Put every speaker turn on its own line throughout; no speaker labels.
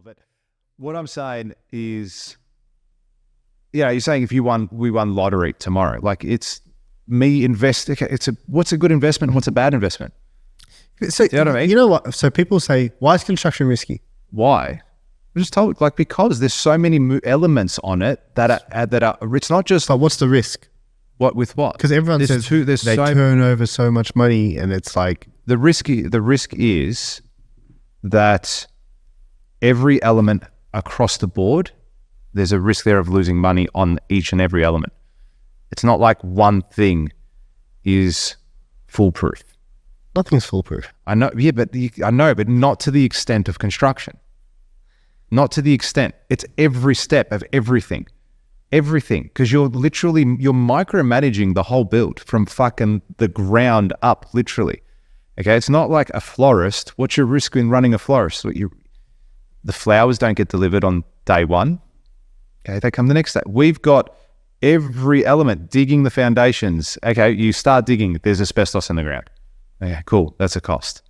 of it. What I'm saying is, you're saying if we won lottery tomorrow, like it's me investing. What's a good investment and what's a bad investment?
So,
you know what I mean?
You know what? So people say, why is construction risky?
Why? I'm just told, because there's so many elements on it that are. It's not just.
But what's the risk?
What with what?
Because everyone says they turn over so much money, and it's like
the risk is that every element across the board, there's a risk there of losing money on each and every element. It's not like one thing is foolproof.
Nothing's foolproof.
I know, yeah, but not to the extent of construction. Not to the extent. It's every step of everything. Everything. Because you're micromanaging the whole build from fucking the ground up, literally. Okay, it's not like a florist. What's your risk in running a florist? The flowers don't get delivered on day one. Okay, they come the next day. We've got every element, digging the foundations. Okay, you start digging, there's asbestos in the ground. Okay, cool, that's a cost.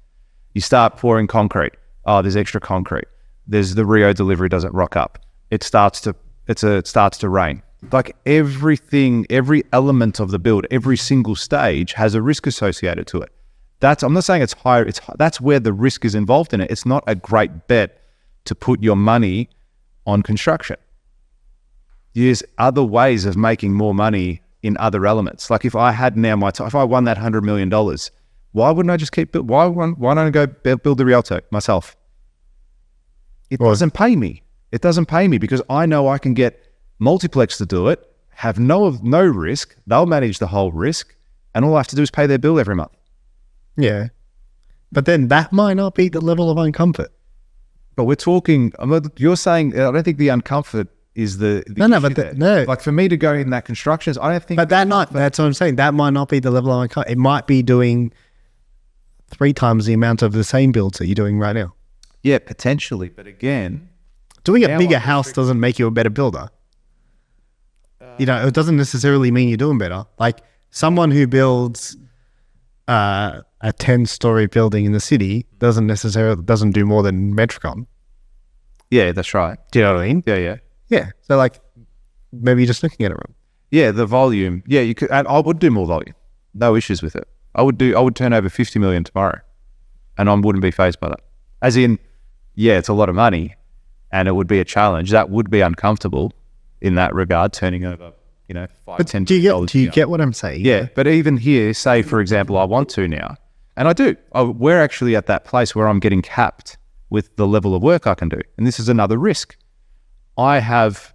You start pouring concrete. Oh, there's extra concrete. There's the Rio delivery doesn't rock up. It starts to rain. Like everything, every element of the build, every single stage has a risk associated to it. I'm not saying it's higher. That's where the risk is involved in it. It's not a great bet to put your money on construction. There's other ways of making more money in other elements. Like if I had now if I won that $100 million, why wouldn't I just why don't I go build the Rialto myself? It doesn't pay me. It doesn't pay me because I know I can get Multiplex to do it, have no risk. They'll manage the whole risk, and all I have to do is pay their bill every month.
Yeah. But then that might not be the level of uncomfort.
But we're talking, you're saying, I don't think the uncomfort is the
no.
Like for me to go in that construction, I don't think.
But that's what I'm saying. That might not be the level of uncomfort. It might be doing 3 times the amount of the same builds that you're doing right now.
Yeah, potentially. But again,
doing a bigger house doesn't make you a better builder. It doesn't necessarily mean you're doing better. Like someone who builds a 10-story building in the city doesn't do more than Metricon.
Yeah, that's right.
Do you know what I mean?
Yeah.
So like maybe you're just looking at it wrong.
Yeah, the volume. Yeah, you could. And I would do more volume. No issues with it. I would turn over 50 million tomorrow, and I wouldn't be fazed by that. As in, yeah, it's a lot of money, and it would be a challenge. That would be uncomfortable in that regard, turning over, $5, $10.
Do you get what I'm saying?
Yeah, but even here, say for example, I want to now, and I do. We're actually at that place where I'm getting capped with the level of work I can do, and this is another risk. I have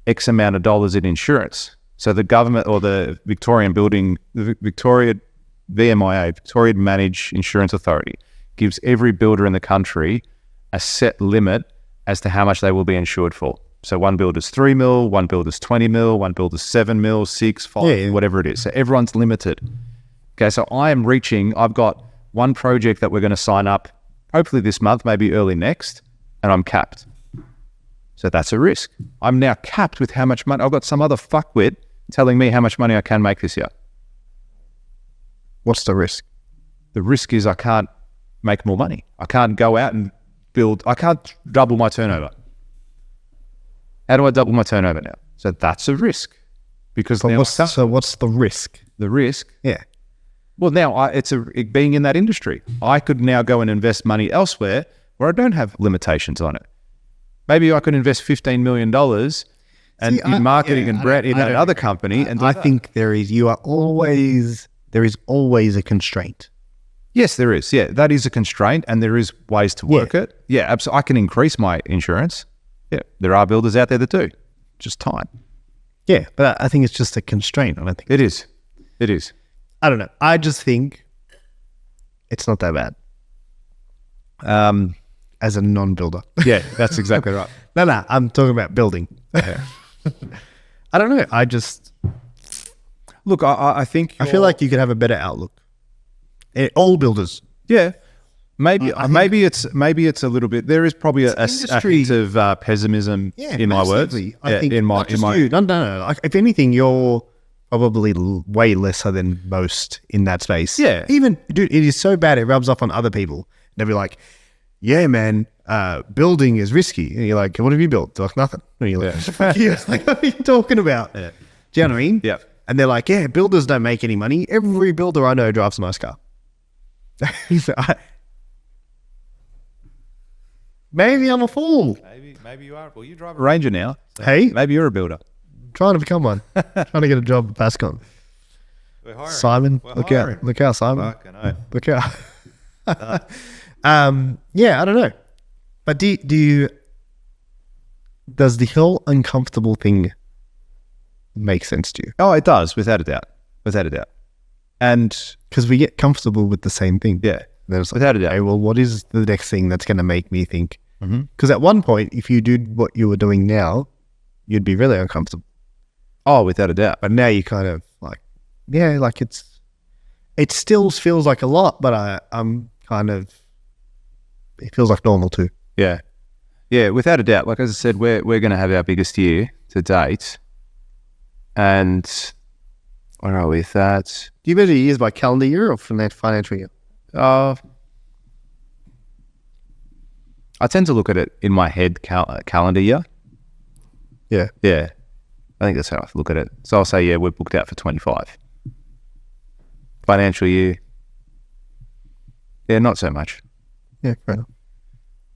X amount of dollars in insurance. So the government or the Victorian VMIA, Victoria Managed Insurance Authority, gives every builder in the country a set limit as to how much they will be insured for. So one builder's 3 mil, one builder's 20 mil, one builder's 7 mil, 6, 5, whatever it is. So everyone's limited. Okay, so I've got one project that we're going to sign up, hopefully this month, maybe early next, and I'm capped. So that's a risk. I'm now capped with how much money. I've got some other fuckwit telling me how much money I can make this year.
What's the risk?
The risk is I can't make more money. I can't go out and build. I can't double my turnover. How do I double my turnover now? So that's a risk. Because
what's the risk?
The risk?
Yeah.
Well, now it's being in that industry. I could now go and invest money elsewhere where I don't have limitations on it. Maybe I could invest $15 million in marketing and brand in another company. And
I think there is always a constraint.
Yes, there is. Yeah, that is a constraint, and there is ways to work it. Yeah, absolutely. I can increase my insurance. Yeah, there are builders out there that do. Just time.
Yeah, but I think it's just a constraint. I don't think
it is. It is.
I don't know. I just think it's not that bad. As a non-builder.
Yeah, that's exactly right.
No, I'm talking about building. I don't know. I just...
Look, I think...
I feel like you could have a better outlook. All builders.
Yeah. Maybe it's a little bit... There is probably a hint of pessimism in my words.
I think in my... No. Like, if anything, you're probably way lesser than most in that space.
Yeah.
Even, dude, it is so bad it rubs off on other people. They'll be like... yeah, man, building is risky. And you're like, what have you built? They're like, nothing. And you're like, yeah. Like, what are you talking about?
Yeah.
Do you know what I mean?
Yeah.
And they're like, yeah, builders don't make any money. Every builder I know drives a nice car. So maybe I'm a fool.
Maybe you are. Well, you drive a Ranger now. So
Hey,
maybe you're a builder.
trying to become one. Trying to get a job at Pascon.
We're hiring.
Simon,
We're
look
hiring.
out. Look out, Simon.
Fucking hell.
Look out. Yeah, I don't know. But do you, does the whole uncomfortable thing make sense to you?
Oh, it does, without a doubt. Without a doubt. And
Because we get comfortable with the same thing.
yeah,
Then it's like,
without a doubt.
okay, well, what is the next thing that's going to make me think?
Mm-hmm.
Because at one point, if you did what you were doing now, you'd be really uncomfortable.
Oh, without a doubt.
But now you kind of like, yeah, like it still feels like a lot, but I'm kind of, it feels like normal too.
Yeah. Yeah, without a doubt. Like as I said, we're going to have our biggest year to date. And where are we with that?
Do you measure years by calendar year or financial year?
I tend to look at it in my head calendar year.
Yeah.
Yeah. I think that's how I look at it. So I'll say, yeah, we're booked out for 25. Financial year. Yeah, not so much.
Yeah, fair enough.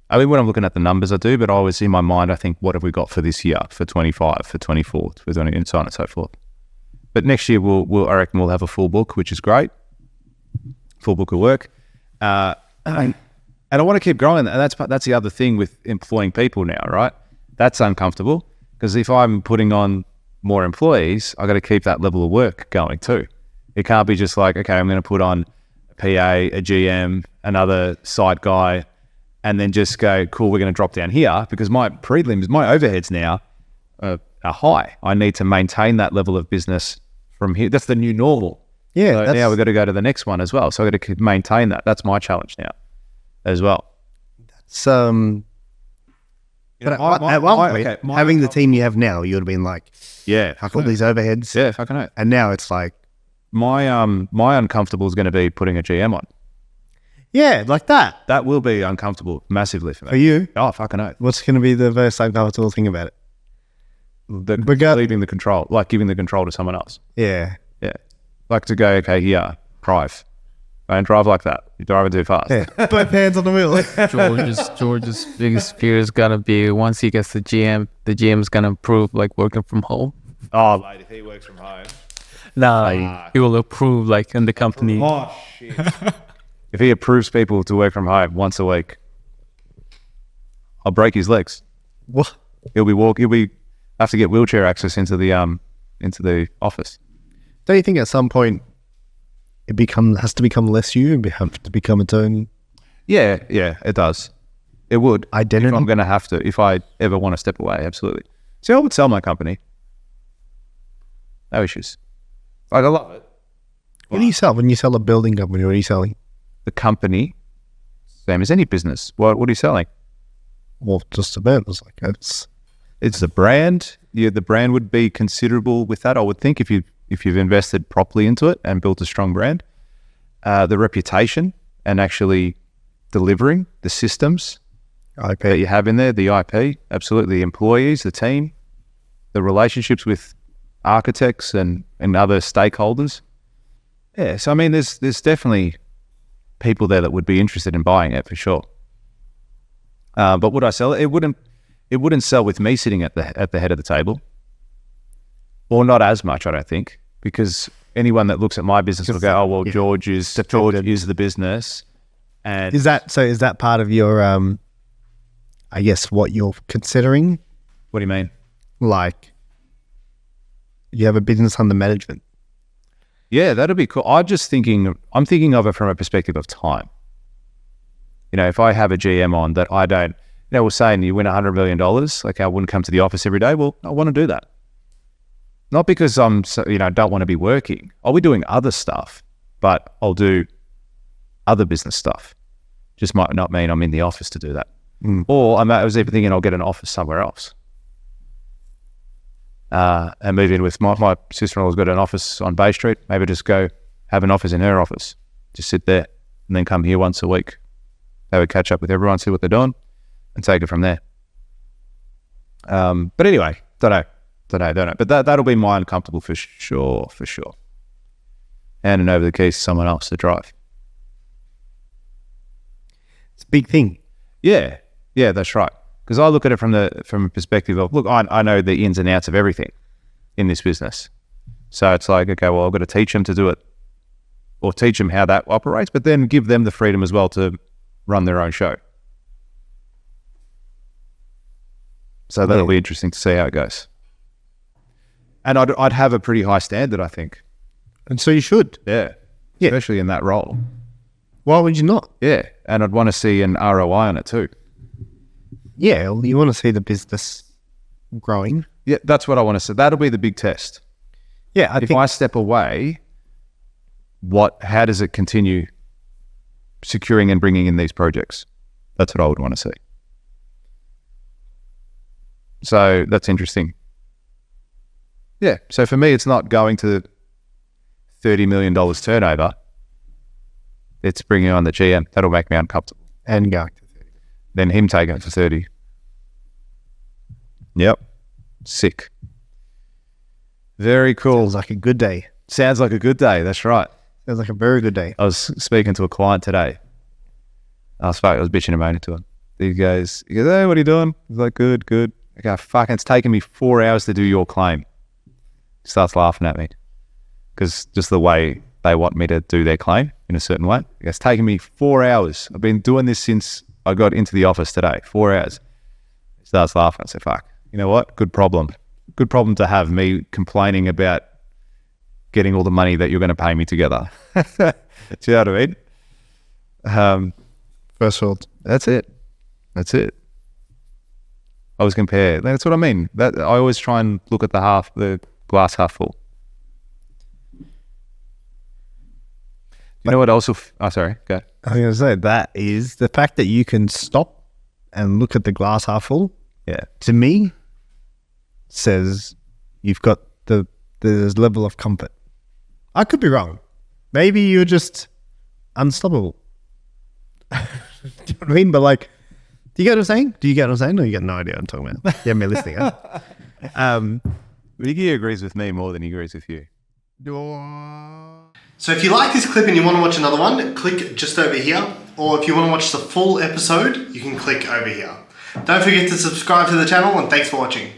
I mean, when I'm looking at the numbers, I do, but I always in my mind, I think, what have we got for this year, for 25, for 24, for 20, and so on and so forth. But next year, I reckon we'll have a full book, which is great. Full book of work. And I want to keep growing. And that's the other thing with employing people now, right? That's uncomfortable because if I'm putting on more employees, I got to keep that level of work going too. It can't be just like, okay, I'm going to put on a PA, a GM, another site guy, and then just go, cool, we're going to drop down here because my prelims, my overheads now are high. I need to maintain that level of business from here. That's the new normal.
Yeah.
So now we've got to go to the next one as well. So I've got to maintain that. That's my challenge now as well.
But at one point, having the team you have now, you would have been like,
yeah,
fuck all these overheads.
yeah, fucking hell.
And now it's like,
My uncomfortable is going to be putting a GM on.
yeah, like that.
That will be uncomfortable massively for me.
For you,
Oh, fucking hell.
what's going to be the most uncomfortable thing about it?
Leaving the control, like giving the control to someone else.
Yeah.
Yeah. Like to go, okay, here, drive. Don't drive like that. You're driving too fast.
Yeah. Both hands on the wheel.
George's biggest fear is gonna be once he gets the GM's gonna approve like working from home.
Oh, mate, if he works from home.
Nah, he will approve like in the company.
Oh, shit. If he approves people to work from home once a week, I'll break his legs.
What?
He'll have to get wheelchair access into the office.
Don't you think at some point it has to become less you and have to become its own
Yeah, it does. It would.
identity?
If I'm going to have to, if I ever want to step away, absolutely. See, I would sell my company. No issues. Like, I love it.
What do you sell? When you sell a building company, what are you selling?
The company, same as any business. What are you selling?
Well, just about. It's like,
It's the brand. Yeah, the brand would be considerable with that, I would think, if you've invested properly into it and built a strong brand. The reputation and actually delivering the systems
IP.
that you have in there, the IP, absolutely, the employees, the team, the relationships with architects and other stakeholders. Yeah, so I mean, there's definitely people there that would be interested in buying it for sure. But would I sell it? It wouldn't sell with me sitting at the head of the table, or not as much, I don't think, because anyone that looks at my business will go, "Oh well, George is the business." And
Is that part of your, I guess, what you're considering?
what do you mean?
Like, you have a business under management.
Yeah, that'd be cool. I'm thinking of it from a perspective of time. You know, if I have a GM on that I don't, we're saying you win $100 million, like I wouldn't come to the office every day. Well, I want to do that. Not because don't want to be working. I'll be doing other stuff, but I'll do other business stuff. Just might not mean I'm in the office to do that. Or I was even thinking I'll get an office somewhere else. And move in with my sister-in-law's got an office on Bay Street. Maybe just go have an office in her office. Just sit there and then come here once a week. They would catch up with everyone, see what they're doing, and take it from there. But anyway, don't know. But that'll be my uncomfortable for sure. Handing over the keys to someone else to drive.
It's a big thing.
Yeah, that's right. Because I look at it from a perspective of, look, I know the ins and outs of everything in this business. So it's like, okay, well, I've got to teach them to do it, or teach them how that operates, but then give them the freedom as well to run their own show. So that'll be interesting to see how it goes. And I'd have a pretty high standard, I think.
And so you should.
Yeah. Especially in that role.
Why would you not?
Yeah. And I'd want to see an ROI on it too.
Yeah, you want to see the business growing.
Yeah, that's what I want to see. That'll be the big test.
Yeah,
if I step away, how does it continue securing and bringing in these projects? That's what I would want to see. So that's interesting. Yeah. So for me, it's not going to $30 million turnover. It's bringing on the GM. That'll make me uncomfortable.
And going to 30.
Then him taking it to 30. Yep. Sick. Very cool.
Sounds like a good day.
Sounds like a good day. That's right.
Sounds like a very good day.
I was speaking to a client today. I was bitching and moaning to him. He goes, hey, what are you doing? He's like, good. I go, fucking, it's taken me 4 hours to do your claim. He starts laughing at me because just the way they want me to do their claim in a certain way. It's taken me 4 hours. I've been doing this since I got into the office today. 4 hours. He starts laughing. I say, fuck, you know what? Good problem. Good problem to have, me complaining about getting all the money that you're going to pay me together. Do you know what I mean?
First world.
That's it. I always compare. That's what I mean. That I always try and look at the glass half full. You know what also... sorry, go.
I was going to say, that is the fact that you can stop and look at the glass half full.
Yeah.
To me, says you've got the level of comfort. I could be wrong. Maybe you're just unstoppable. Do you know what I mean? But like, do you get what I'm saying? Do you get what I'm saying? No, you got no idea what I'm talking about. You haven't been listening, huh?
He agrees with me more than he agrees with you.
So if you like this clip and you want to watch another one, click just over here. Or if you want to watch the full episode, you can click over here. Don't forget to subscribe to the channel, and thanks for watching.